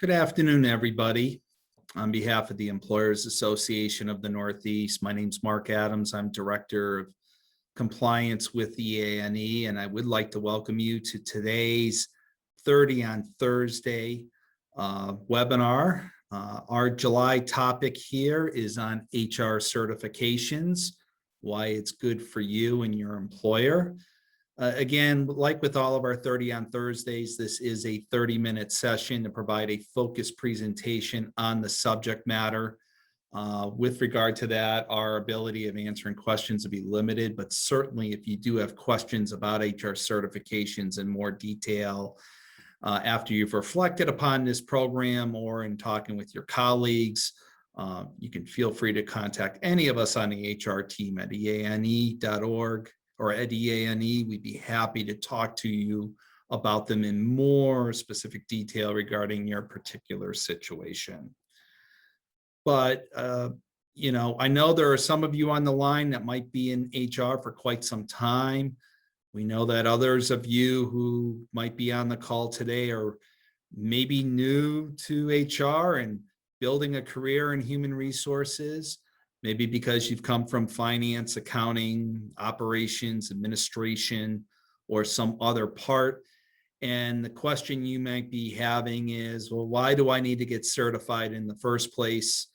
Good afternoon, everybody. On behalf of the Employers Association of the Northeast, my name's Mark Adams. I'm Director of Compliance with the EANE, and I would like to welcome you to today's 30 on Thursday webinar. Our July topic here is on HR certifications, why it's good for you and your employer. Again, like with all of our 30 on Thursdays, this is a 30-minute session to provide a focused presentation on the subject matter. With regard to that, our ability of answering questions will be limited, but certainly if you do have questions about HR certifications in more detail, after you've reflected upon this program or in talking with your colleagues, you can feel free to contact any of us on the HR team at eane.org. or at EANE. We'd be happy to talk to you about them in more specific detail regarding your particular situation. But, I know there are some of you on the line that might be in HR for quite some time. We know that others of you who might be on the call today are maybe new to HR and building a career in human resources. Maybe because you've come from finance, accounting, operations, administration, or some other part. And the question you might be having is, well, why do I need to get certified in the first place?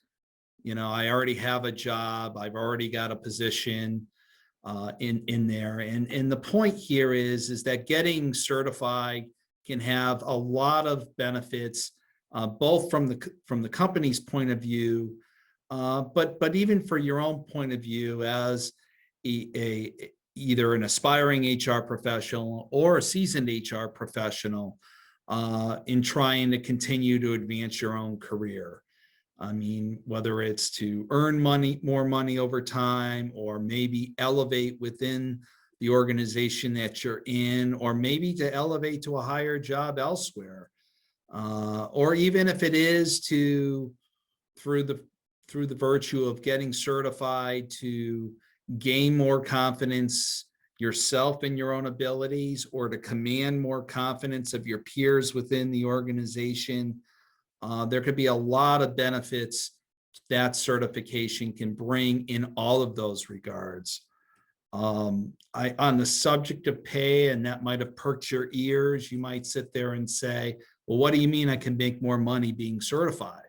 I already have a job. I've already got a position in there. And the point here is that getting certified can have a lot of benefits, both from the company's point of view, but even for your own point of view as either an aspiring HR professional or a seasoned HR professional in trying to continue to advance your own career. I mean, whether it's to earn more money over time, or maybe elevate within the organization that you're in, or maybe to elevate to a higher job elsewhere, or even if it is through the virtue of getting certified to gain more confidence yourself in your own abilities, or to command more confidence of your peers within the organization. There could be a lot of benefits that certification can bring in all of those regards. On the subject of pay, and that might have perked your ears, you might sit there and say, well, what do you mean I can make more money being certified?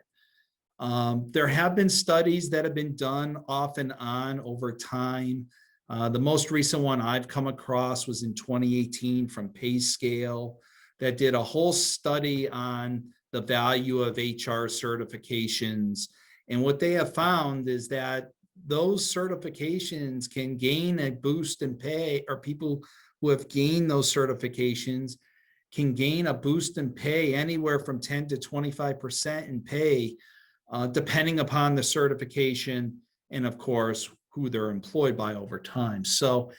There have been studies that have been done off and on over time. The most recent one I've come across was in 2018 from PayScale, that did a whole study on the value of HR certifications. And what they have found is that those certifications can gain a boost in pay, or people who have gained those certifications can gain a boost in pay anywhere from 10 to 25% in pay, depending upon the certification and, of course, who they're employed by over time. So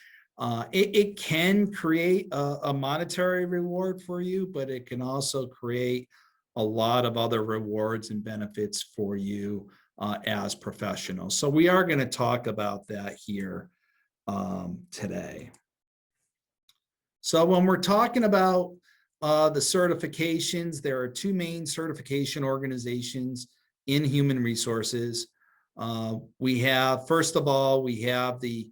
it can create a monetary reward for you, but it can also create a lot of other rewards and benefits for you as professionals. So we are going to talk about that here today. So when we're talking about the certifications, there are two main certification organizations in human resources. We have, first of all, we have the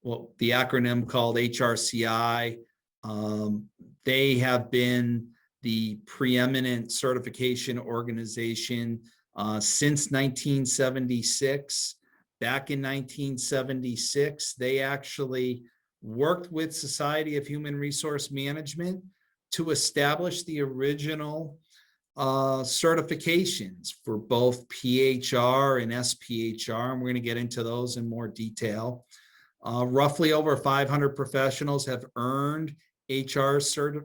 acronym called HRCI. They have been the preeminent certification organization since 1976. Back in 1976, they actually worked with Society of Human Resource Management to establish the original certifications for both PHR and SPHR, and we're going to get into those in more detail. Roughly over 500 professionals have earned HRCI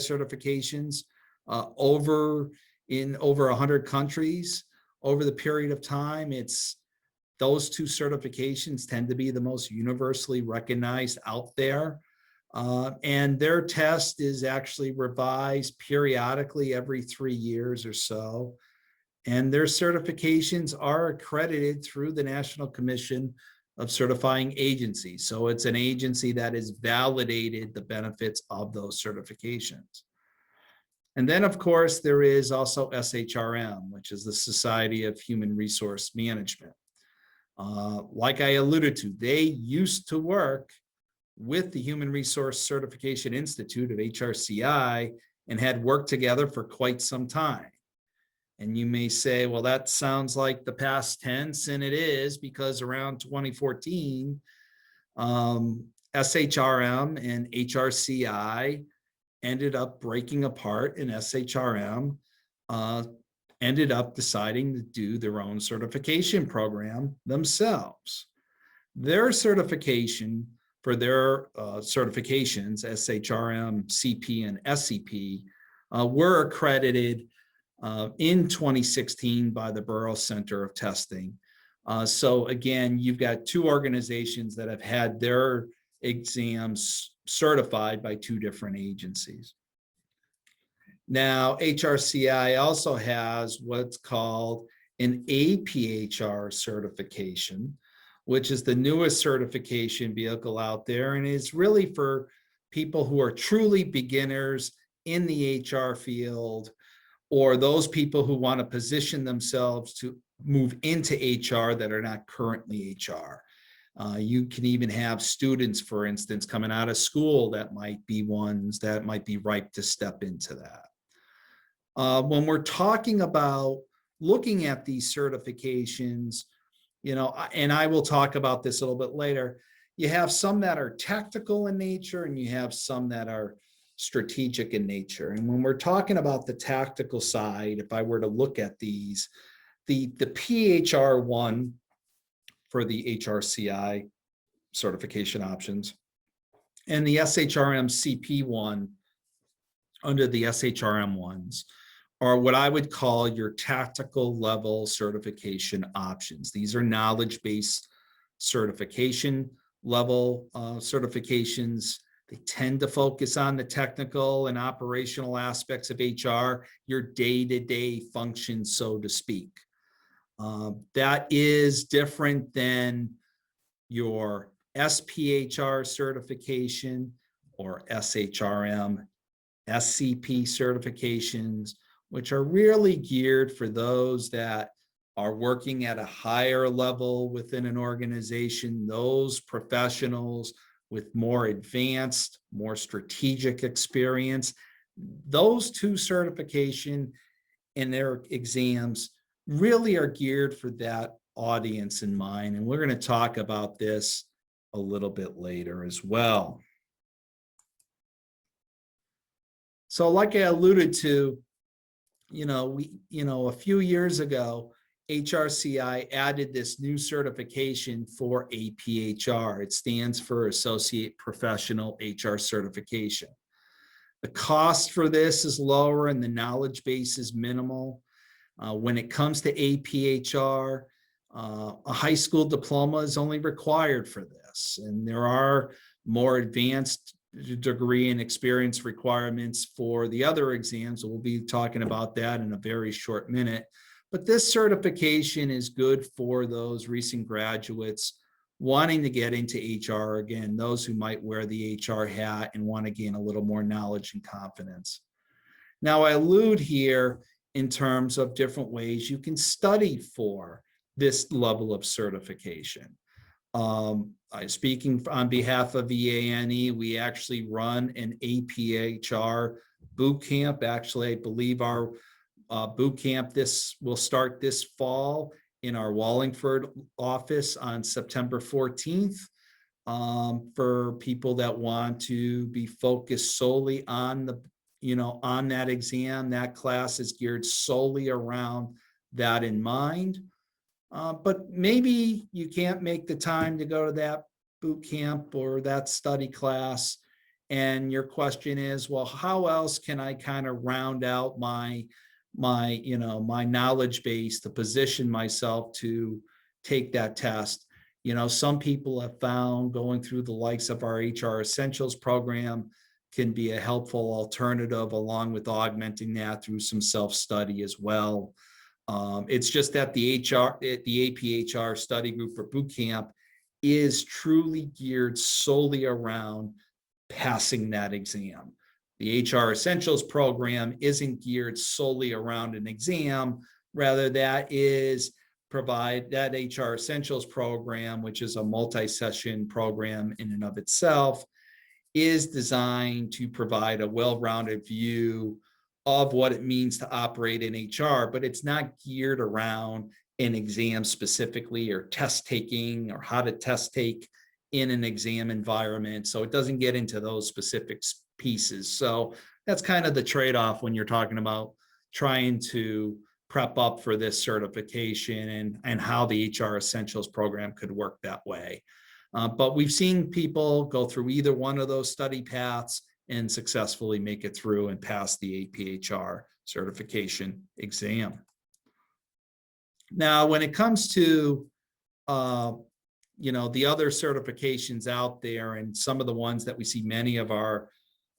certifications over 100 countries over the period of time. Those two certifications tend to be the most universally recognized out there. And their test is actually revised periodically every 3 years or so. And their certifications are accredited through the National Commission of Certifying Agencies. So it's an agency that has validated the benefits of those certifications. And then, of course, there is also SHRM, which is the Society of Human Resource Management. Like I alluded to, they used to work with the Human Resource Certification Institute of HRCI and had worked together for quite some time. And you may say, well, that sounds like the past tense, and it is, because around 2014, SHRM and HRCI ended up breaking apart, and SHRM ended up deciding to do their own certification program themselves. Their certification for their certifications, SHRM-SCP and SCP, were accredited in 2016 by the Burroughs Center of Testing. So again, you've got two organizations that have had their exams certified by two different agencies. Now, HRCI also has what's called an APHR certification, which is the newest certification vehicle out there, and is really for people who are truly beginners in the HR field, or those people who want to position themselves to move into HR that are not currently HR. You can even have students, for instance, coming out of school that might be ones that might be ripe to step into that. When we're talking about looking at these certifications, you know, and I will talk about this a little bit later, you have some that are tactical in nature and you have some that are strategic in nature. And when we're talking about the tactical side, if I were to look at these, the PHR1 for the HRCI certification options and the SHRM-CP1 under the SHRM ones are what I would call your tactical level certification options. These are knowledge-based certification level certifications. They tend to focus on the technical and operational aspects of HR, your day-to-day functions, so to speak. That is different than your SPHR certification or SHRM SCP certifications, which are really geared for those that are working at a higher level within an organization, those professionals with more advanced, more strategic experience. Those two certification and their exams really are geared for that audience in mind. And we're going to talk about this a little bit later as well. So like I alluded to, a few years ago, HRCI added this new certification for APHR. It stands for Associate Professional HR Certification. The cost for this is lower and the knowledge base is minimal. When it comes to APHR, a high school diploma is only required for this, and there are more advanced degree and experience requirements for the other exams. We'll be talking about that in a very short minute. But this certification is good for those recent graduates wanting to get into HR, again, those who might wear the HR hat and want to gain a little more knowledge and confidence. Now, I allude here in terms of different ways you can study for this level of certification. Speaking on behalf of EANE, we actually run an APHR boot camp. Actually, I believe our boot camp will start this fall in our Wallingford office on September 14th for people that want to be focused solely on on that exam. That class is geared solely around that in mind. But maybe you can't make the time to go to that boot camp or that study class. And your question is, well, how else can I kind of round out my knowledge base to position myself to take that test? Some people have found going through the likes of our HR Essentials program can be a helpful alternative, along with augmenting that through some self-study as well. It's just that the APHR study group for boot camp is truly geared solely around passing that exam. The HR Essentials program isn't geared solely around an exam, rather that HR Essentials program, which is a multi-session program in and of itself, is designed to provide a well-rounded view of what it means to operate in HR, but it's not geared around an exam specifically, or test taking, or how to test take in an exam environment. So it doesn't get into those specific pieces. So that's kind of the trade-off when you're talking about trying to prep up for this certification, and how the HR Essentials program could work that way. But we've seen people go through either one of those study paths and successfully make it through and pass the APHR certification exam. Now, when it comes to the other certifications out there, and some of the ones that we see many of our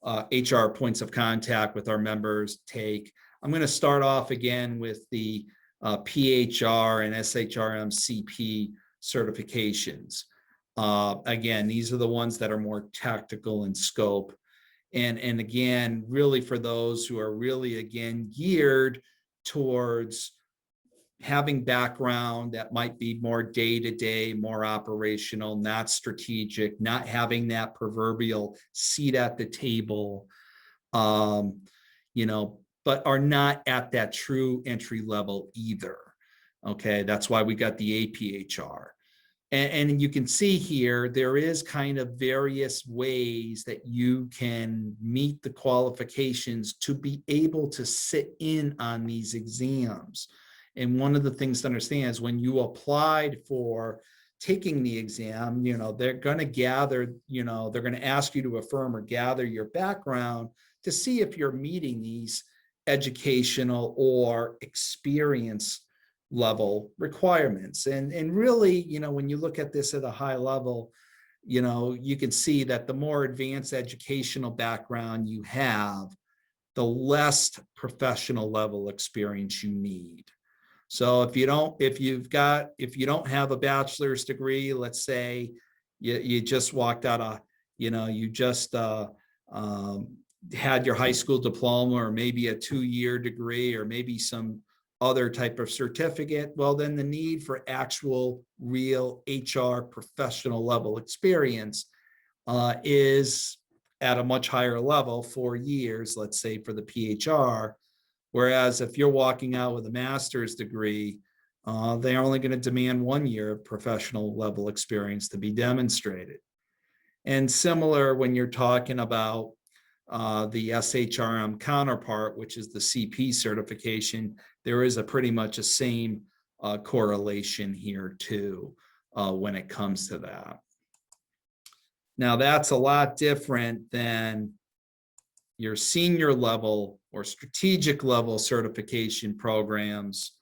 HR points of contact with our members take, I'm going to start off again with the PHR and SHRM-SCP certifications. Again, these are the ones that are more tactical in scope. And again, really for those who are really, again, geared towards having background that might be more day-to-day, more operational, not strategic, not having that proverbial seat at the table, but are not at that true entry level either. Okay, that's why we got the APHR. And you can see here, there is kind of various ways that you can meet the qualifications to be able to sit in on these exams. And one of the things to understand is when you applied for taking the exam, they're going to gather, they're going to ask you to affirm or gather your background to see if you're meeting these educational or experience level requirements. And really, when you look at this at a high level, you can see that the more advanced educational background you have, the less professional level experience you need. So if you don't have a bachelor's degree, let's say you just walked out of, you just had your high school diploma, or maybe a 2-year degree, or maybe some other type of certificate, well, then the need for actual real HR professional level experience is at a much higher level, 4 years, let's say, for the PHR. Whereas if you're walking out with a master's degree, they're only going to demand 1 year of professional level experience to be demonstrated. And similar when you're talking about the SHRM counterpart, which is the CP certification, there is a pretty much a same correlation here too when it comes to that. Now that's a lot different than your senior level or strategic level certification programs,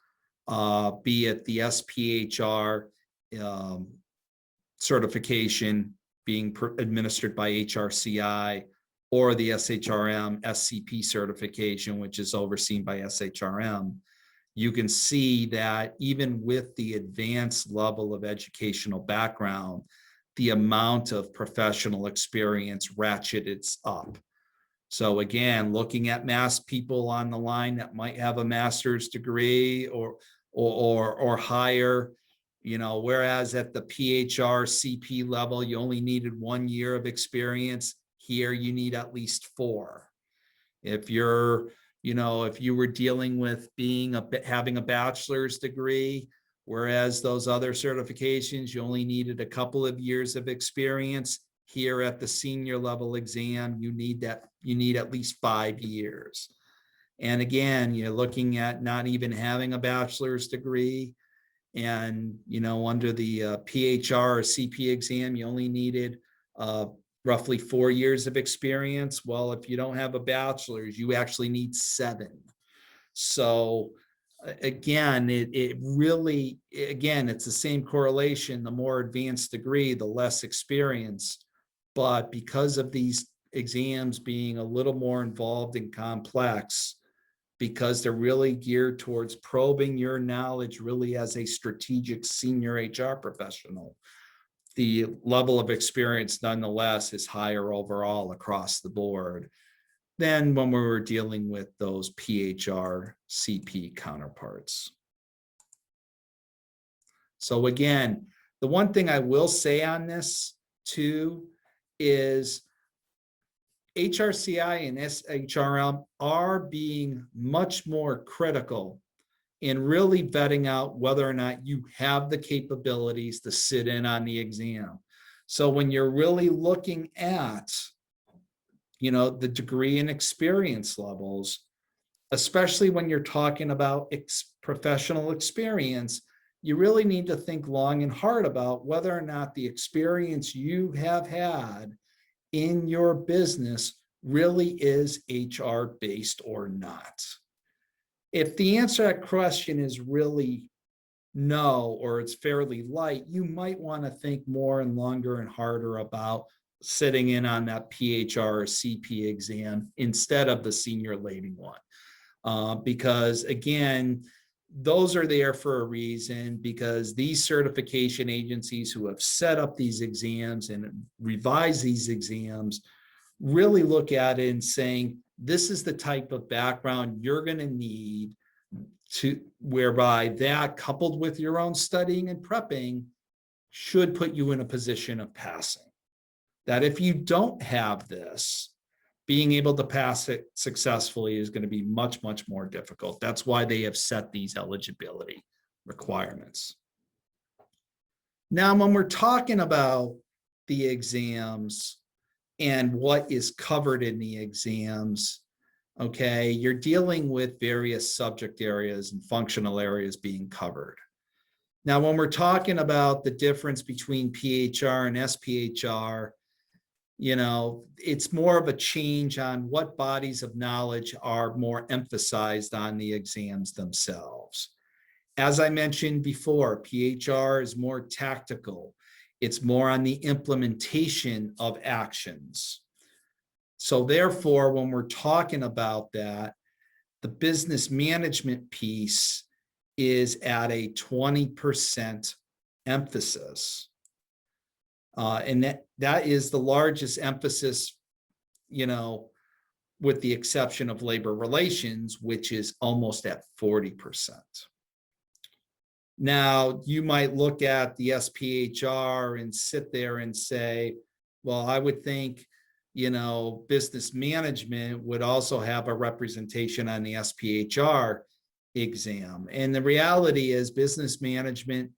be it the SPHR certification being administered by HRCI, or the SHRM-SCP certification, which is overseen by SHRM. You can see that even with the advanced level of educational background, the amount of professional experience ratchets up. So again, looking at people on the line that might have a master's degree or higher, whereas at the PHR CP level, you only needed 1 year of experience. Here, you need at least 4. If you're, if you were dealing with having a bachelor's degree, whereas those other certifications, you only needed a couple of years of experience. Here at the senior level exam, you need at least 5 years. And again, you're looking at not even having a bachelor's degree. And, under the PHR or CP exam, you only needed roughly 4 years of experience. Well, if you don't have a bachelor's, you actually need 7. So again, it really, it's the same correlation. The more advanced degree, the less experience. But because of these exams being a little more involved and complex, because they're really geared towards probing your knowledge really as a strategic senior HR professional, the level of experience nonetheless is higher overall across the board. than when we were dealing with those PHR-CP counterparts. So again, the one thing I will say on this too is HRCI and SHRM are being much more critical in really vetting out whether or not you have the capabilities to sit in on the exam. So when you're really looking at, the degree and experience levels, especially when you're talking about professional experience, you really need to think long and hard about whether or not the experience you have had in your business really is HR based or not. If the answer to that question is really no, or it's fairly light, you might want to think more and longer and harder about sitting in on that PHR or CP exam instead of the senior leading one. Because again, those are there for a reason, because these certification agencies who have set up these exams and revise these exams really look at it and saying, this is the type of background you're going to need to, whereby that coupled with your own studying and prepping should put you in a position of passing. That if you don't have this, being able to pass it successfully is going to be much, much more difficult. That's why they have set these eligibility requirements. Now, when we're talking about the exams and what is covered in the exams, okay, you're dealing with various subject areas and functional areas being covered. Now, when we're talking about the difference between PHR and SPHR, it's more of a change on what bodies of knowledge are more emphasized on the exams themselves. As I mentioned before, PHR is more tactical. It's more on the implementation of actions. So therefore, when we're talking about that, the business management piece is at a 20% emphasis. And that is the largest emphasis, with the exception of labor relations, which is almost at 40%. Now, you might look at the SPHR and sit there and say, well, I would think, business management would also have a representation on the SPHR exam. And the reality is business management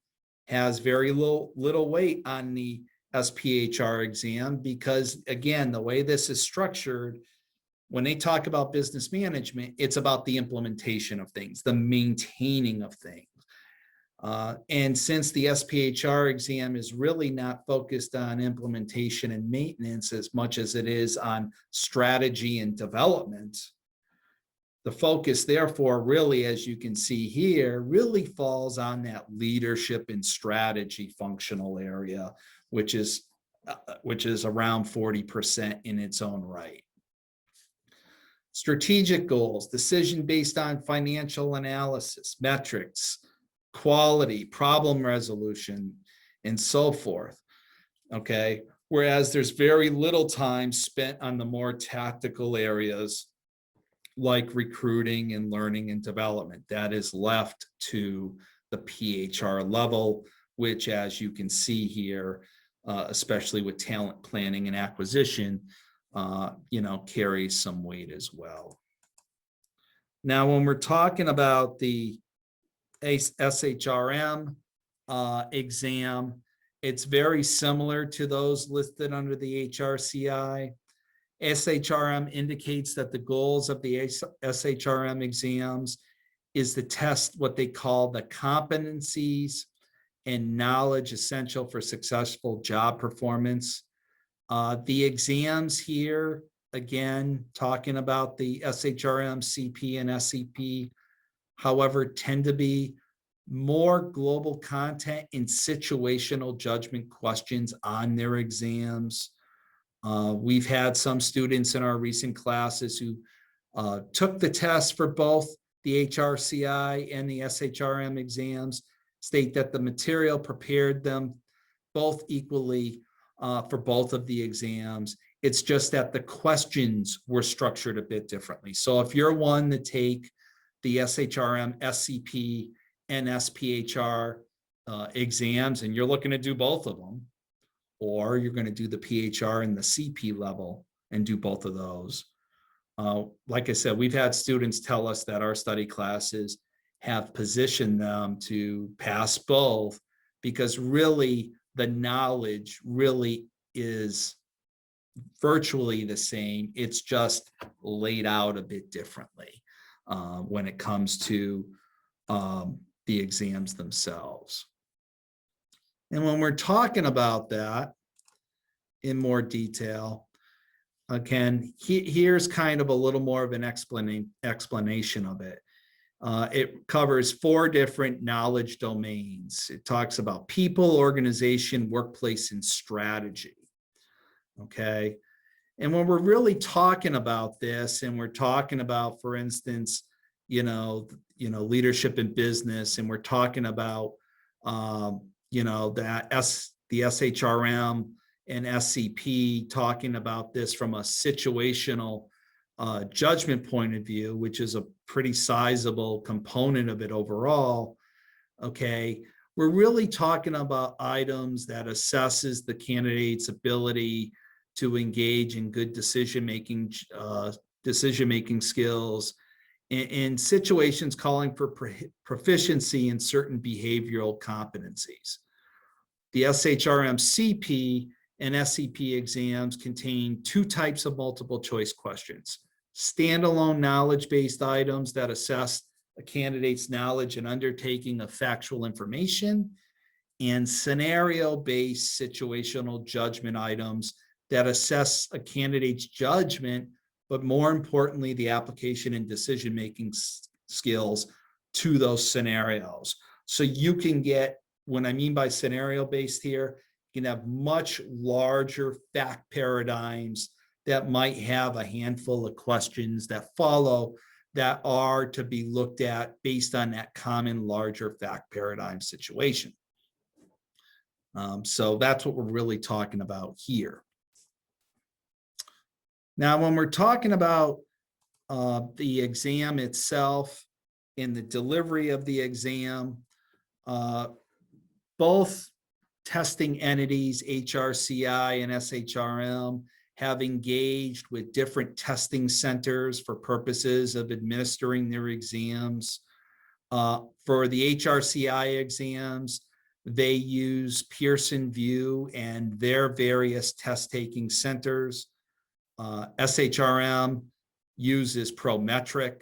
has very little weight on the SPHR exam, because again, the way this is structured, when they talk about business management, it's about the implementation of things, the maintaining of things. And since the SPHR exam is really not focused on implementation and maintenance as much as it is on strategy and development, the focus, therefore, really, as you can see here, really falls on that leadership and strategy functional area, which is around 40% in its own right. Strategic goals, decision based on financial analysis, metrics, quality, problem resolution, and so forth. Okay. Whereas there's very little time spent on the more tactical areas like recruiting and learning and development. That is left to the PHR level, which, as you can see here, especially with talent planning and acquisition, carries some weight as well. Now, when we're talking about the SHRM exam, it's very similar to those listed under the HRCI. SHRM indicates that the goals of the SHRM exams is to test what they call the competencies and knowledge essential for successful job performance. The exams here, again, talking about the SHRM-SCP and SCP, however, tend to be more global content and situational judgment questions on their exams. We've had some students in our recent classes who took the test for both the HRCI and the SHRM exams, state that the material prepared them both equally for both of the exams, It's just that the questions were structured a bit differently. So if you're one to take the SHRM-SCP and SPHR exams, and you're looking to do both of them, or you're going to do the PHR and the CP level and do both of those. Like I said, we've had students tell us that our study classes have positioned them to pass both, because really the knowledge really is virtually the same. It's just laid out a bit differently when it comes to the exams themselves. And when we're talking about that in more detail, again, here's kind of a little more of an explanation of it. It covers 4 different knowledge domains. It talks about people, organization, workplace, and strategy. Okay. And when we're really talking about this, and we're talking about, for instance, leadership in business, and we're talking about, the SHRM and SCP, talking about this from a situational judgment point of view, which is a pretty sizable component of it overall. Okay, we're really talking about items that assesses the candidate's ability to engage in good decision-making skills in situations calling for proficiency in certain behavioral competencies. The SHRM-CP and SCP exams contain 2 types of multiple choice questions: standalone knowledge-based items that assess a candidate's knowledge and undertaking of factual information, and scenario-based situational judgment items that assess a candidate's judgment, but more importantly, the application and decision-making skills to those scenarios. So you can get, what I mean by scenario-based here, you can have much larger fact paradigms that might have a handful of questions that follow that are to be looked at based on that common larger fact paradigm situation. So that's what we're really talking about here. Now, when we're talking about the exam itself and the delivery of the exam, both testing entities, HRCI and SHRM, have engaged with different testing centers for purposes of administering their exams. For the HRCI exams, they use Pearson VUE and their various test-taking centers. SHRM uses Prometric,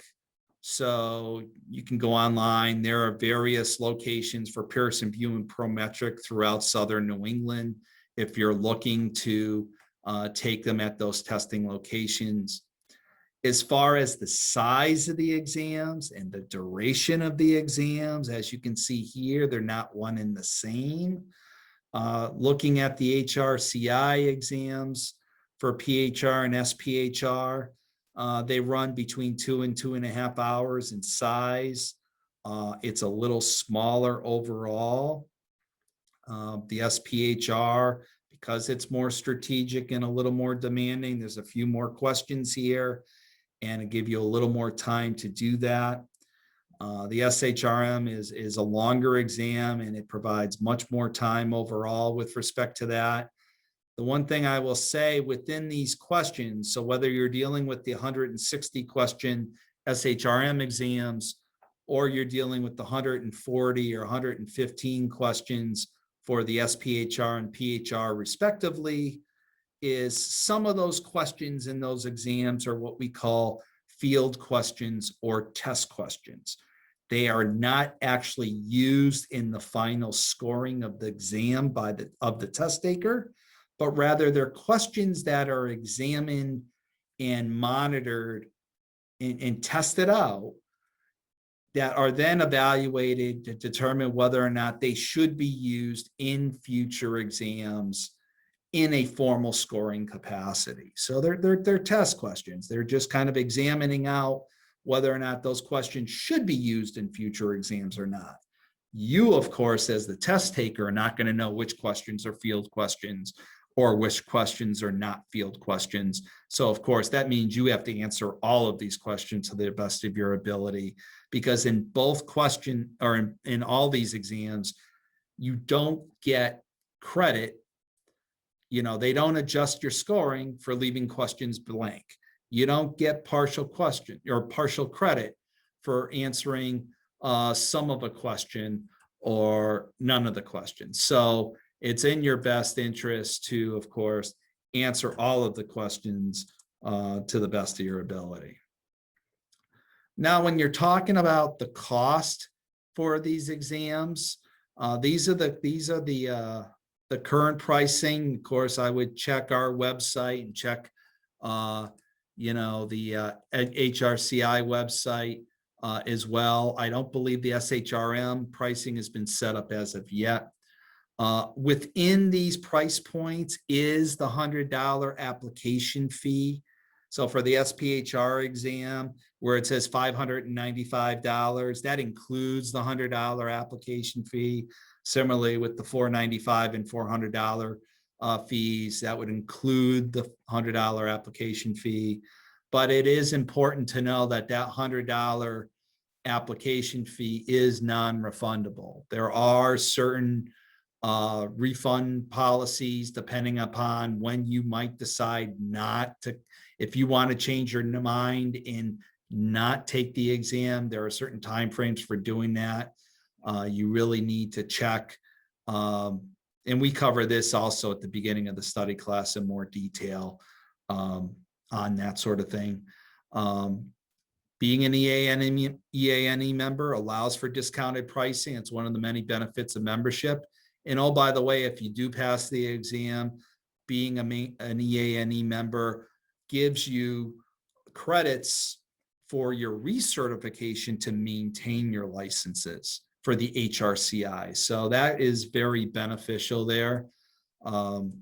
so you can go online. There are various locations for Pearson VUE and Prometric throughout Southern New England if you're looking to take them at those testing locations. As far as the size of the exams and the duration of the exams, as you can see here, they're not one and the same. Looking at the HRCI exams for PHR and SPHR, they run between 2 and 2.5 hours in size. It's a little smaller overall. The SPHR, because it's more strategic and a little more demanding, there's a few more questions here, and it give you a little more time to do that. The SHRM is a longer exam, and it provides much more time overall with respect to that. The one thing I will say within these questions, so whether you're dealing with the 160 question SHRM exams, or you're dealing with the 140 or 115 questions for the SPHR and PHR respectively, is some of those questions in those exams are what we call field questions or test questions. They are not actually used in the final scoring of the exam of the test taker, but rather they're questions that are examined and monitored and tested out that are then evaluated to determine whether or not they should be used in future exams in a formal scoring capacity. So they're test questions. They're just kind of examining out whether or not those questions should be used in future exams or not. You, of course, as the test taker, are not going to know which questions are field questions or which questions are not field questions. So of course, that means you have to answer all of these questions to the best of your ability, because in both question or in all these exams, you don't get credit. You know, they don't adjust your scoring for leaving questions blank. You don't get partial question or partial credit for answering some of a question or none of the questions. So it's in your best interest to, of course, answer all of the questions to the best of your ability. Now, when you're talking about the cost for these exams, these are the current pricing. Of course, I would check our website and check, you know, the HRCI website as well. I don't believe the SHRM pricing has been set up as of yet. Within these price points is the $100 application fee. So for the SPHR exam, where it says $595, that includes the $100 application fee. Similarly, with the $495 and $400 fees, that would include the $100 application fee. But it is important to know that that $100 application fee is non-refundable. There are certain refund policies depending upon when you might decide not to. If you want to change your mind and not take the exam, there are certain timeframes for doing that. You really need to check. And we cover this also at the beginning of the study class in more detail on that sort of thing. Being an EANE member allows for discounted pricing. It's one of the many benefits of membership. And oh, by the way, if you do pass the exam, being an EANE member gives you credits for your recertification to maintain your licenses for the HRCI. So that is very beneficial there. When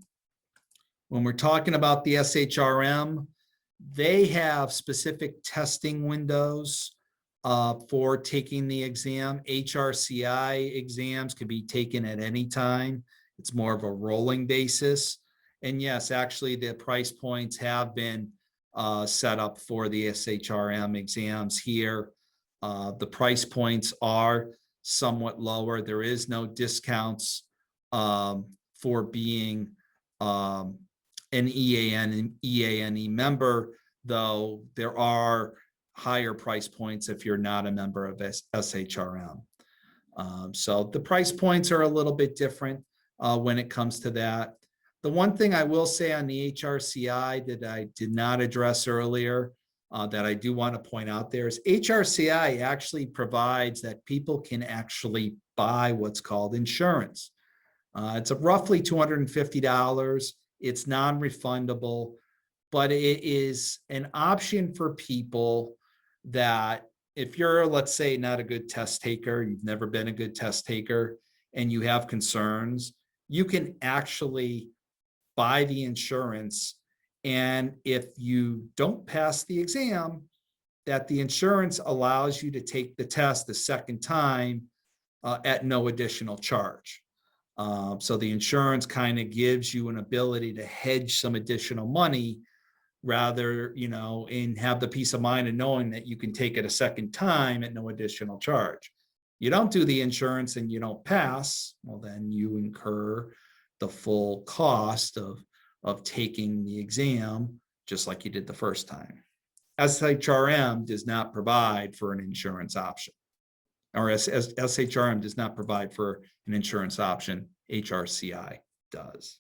we're talking about the SHRM, they have specific testing windows for taking the exam. HRCI exams can be taken at any time. It's more of a rolling basis. And yes, actually the price points have been set up for the SHRM exams here. The price points are somewhat lower. There is no discounts for being an EANE member, though there are higher price points if you're not a member of SHRM. So the price points are a little bit different when it comes to that. The one thing I will say on the HRCI that I did not address earlier that I do want to point out there is HRCI actually provides that people can actually buy what's called insurance. It's roughly $250. It's non-refundable, but it is an option for people that if you're, let's say, not a good test taker, you've never been a good test taker, and you have concerns, you can actually buy the insurance. And if you don't pass the exam, that the insurance allows you to take the test the second time at no additional charge. So the insurance kind of gives you an ability to hedge some additional money rather, you know, and have the peace of mind of knowing that you can take it a second time at no additional charge. You don't do the insurance and you don't pass, well, then you incur the full cost of taking the exam, just like you did the first time. SHRM does not provide for an insurance option, or SHRM does not provide for an insurance option. HRCI does.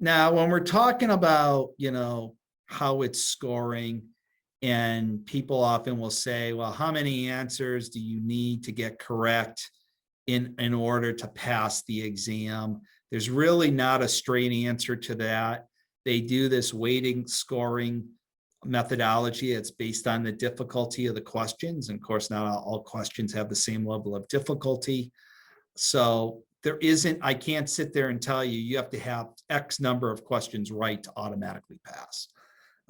Now, when we're talking about, you know, how it's scoring, and people often will say, well, how many answers do you need to get correct in order to pass the exam? There's really not a straight answer to that. They do this weighting scoring methodology. It's based on the difficulty of the questions. And of course, not all questions have the same level of difficulty. So there isn't, I can't sit there and tell you, you have to have X number of questions right to automatically pass.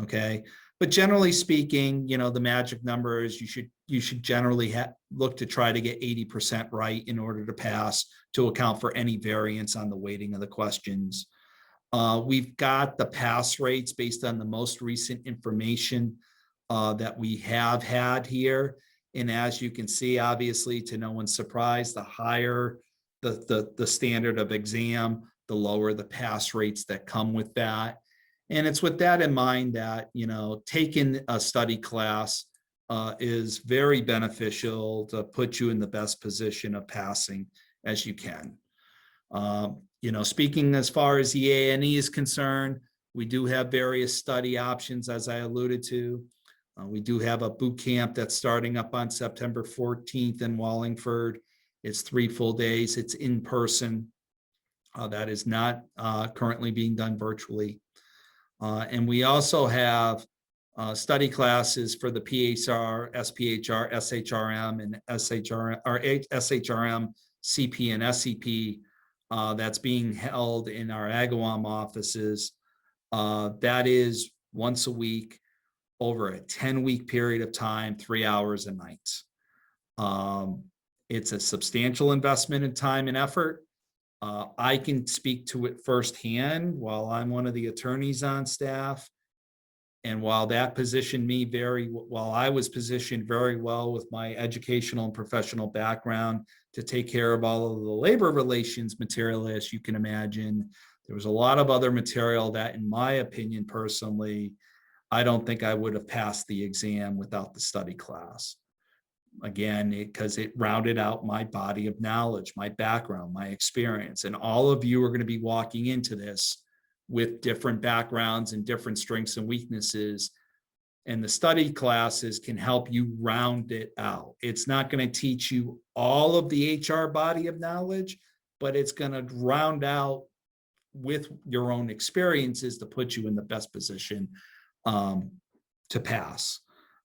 Okay. But generally speaking, you know, the magic number is you should you should generally look to try to get 80% right in order to pass, to account for any variance on the weighting of the questions. We've got the pass rates based on the most recent information that we have had here. And as you can see, obviously, to no one's surprise, the higher the standard of exam, the lower the pass rates that come with that. And it's with that in mind that, taking a study class is very beneficial to put you in the best position of passing as you can. Speaking as far as the EANE is concerned, we do have various study options, as I alluded to. We do have a boot camp that's starting up on September 14th in Wallingford. It's 3 full days. It's in person. That is not currently being done virtually. And we also have study classes for the PHR, SPHR, SHRM, and SHRM, or SHRM-SCP and SCP that's being held in our Agawam offices. That is once a week over a 10-week period of time, 3 hours a night. It's a substantial investment in time and effort. I can speak to it firsthand while I'm one of the attorneys on staff. And while I was positioned very well with my educational and professional background to take care of all of the labor relations material, as you can imagine, there was a lot of other material that, in my opinion, personally, I don't think I would have passed the exam without the study class. Again, because it rounded out my body of knowledge, my background, my experience. And all of you are going to be walking into this with different backgrounds and different strengths and weaknesses. And the study classes can help you round it out. It's not going to teach you all of the HR body of knowledge, but it's going to round out with your own experiences to put you in the best position to pass.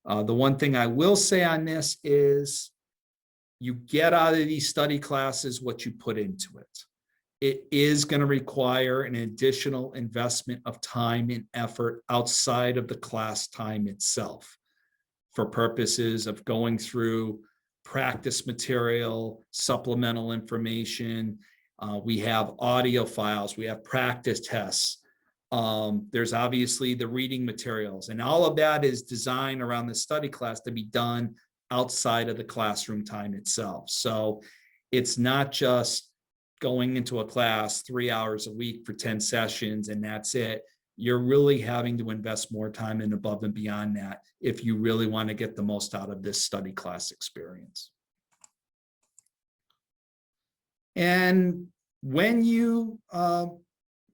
The one thing I will say on this is you get out of these study classes what you put into it. It is going to require an additional investment of time and effort outside of the class time itself for purposes of going through practice material, supplemental information. We have audio files, we have practice tests. There's obviously the reading materials, and all of that is designed around the study class to be done outside of the classroom time itself. So it's not just going into a class 3 hours a week for 10 sessions and that's it. You're really having to invest more time and above and beyond that if you really want to get the most out of this study class experience. And when you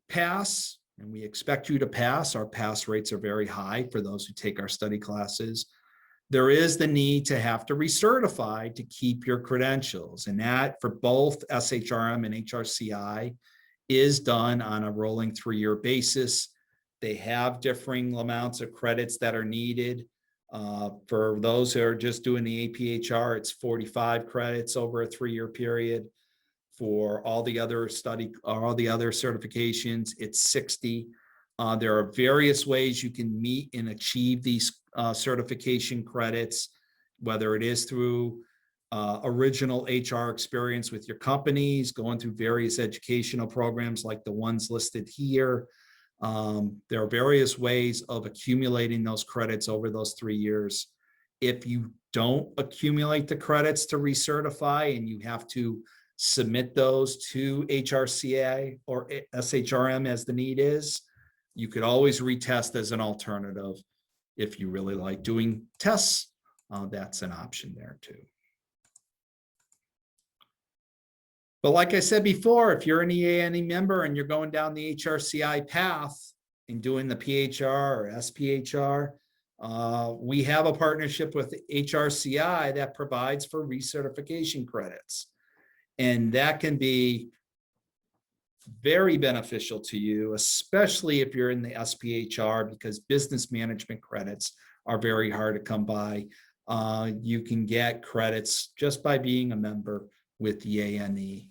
pass, and we expect you to pass, our pass rates are very high for those who take our study classes, there is the need to have to recertify to keep your credentials. And that for both SHRM and HRCI is done on a rolling 3-year basis. They have differing amounts of credits that are needed. For those who are just doing the APHR, it's 45 credits over a 3-year period. For all the other certifications, it's 60. There are various ways you can meet and achieve these certification credits, whether it is through original HR experience with your companies, going through various educational programs like the ones listed here. There are various ways of accumulating those credits over those 3 years. If you don't accumulate the credits to recertify and you have to submit those to HRCI or SHRM as the need is, you could always retest as an alternative. If you really like doing tests, that's an option there too. But like I said before, if you're an EANE member and you're going down the HRCI path and doing the PHR or SPHR, we have a partnership with HRCI that provides for recertification credits. And that can be very beneficial to you, especially if you're in the SPHR, because business management credits are very hard to come by. You can get credits just by being a member with the EANE.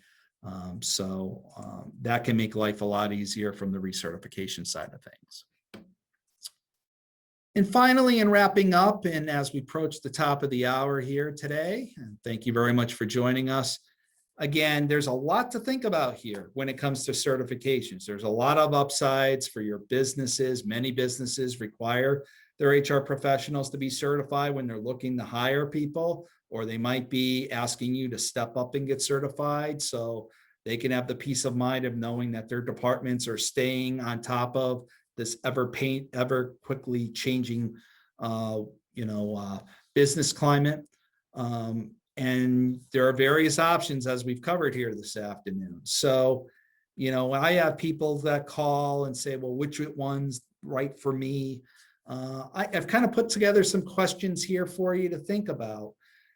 That can make life a lot easier from the recertification side of things. And finally, in wrapping up, and as we approach the top of the hour here today, and thank you very much for joining us. Again, there's a lot to think about here when it comes to certifications. There's a lot of upsides for your businesses. Many businesses require their HR professionals to be certified when they're looking to hire people, or they might be asking you to step up and get certified so they can have the peace of mind of knowing that their departments are staying on top of this ever quickly changing, business climate. And there are various options as we've covered here this afternoon. So, I have people that call and say, well, which one's right for me? I've kind of put together some questions here for you to think about.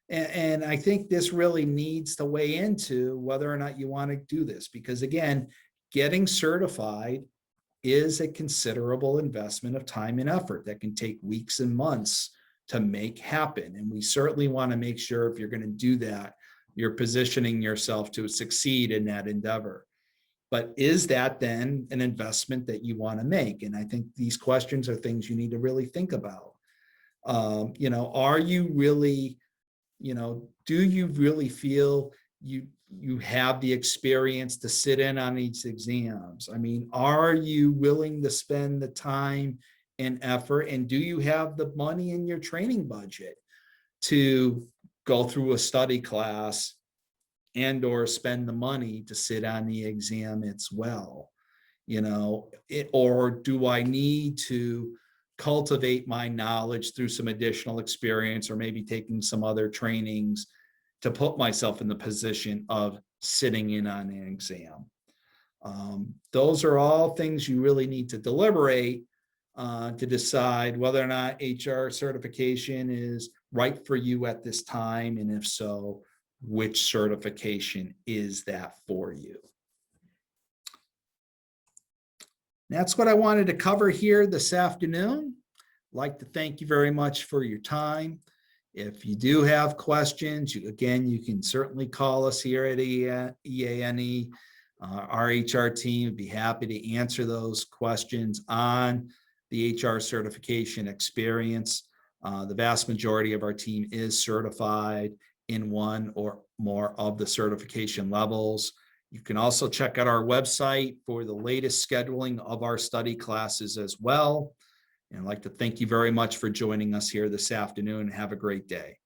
And I think this really needs to weigh into whether or not you want to do this, because again, getting certified is a considerable investment of time and effort that can take weeks and months to make happen. And we certainly want to make sure if you're going to do that, you're positioning yourself to succeed in that endeavor. But is that then an investment that you want to make? And I think these questions are things you need to really think about. Are you really, do you really feel you have the experience to sit in on these exams? I mean, are you willing to spend the time and effort, and do you have the money in your training budget to go through a study class and or spend the money to sit on the exam as well? Or do I need to cultivate my knowledge through some additional experience, or maybe taking some other trainings to put myself in the position of sitting in on an exam? Those are all things you really need to deliberate to decide whether or not HR certification is right for you at this time, and if so, which certification is that for you? That's what I wanted to cover here this afternoon. I'd like to thank you very much for your time. If you do have questions, you can certainly call us here at EANE. Our HR team would be happy to answer those questions on the HR certification experience. The vast majority of our team is certified in one or more of the certification levels. You can also check out our website for the latest scheduling of our study classes as well. And I'd like to thank you very much for joining us here this afternoon. Have a great day.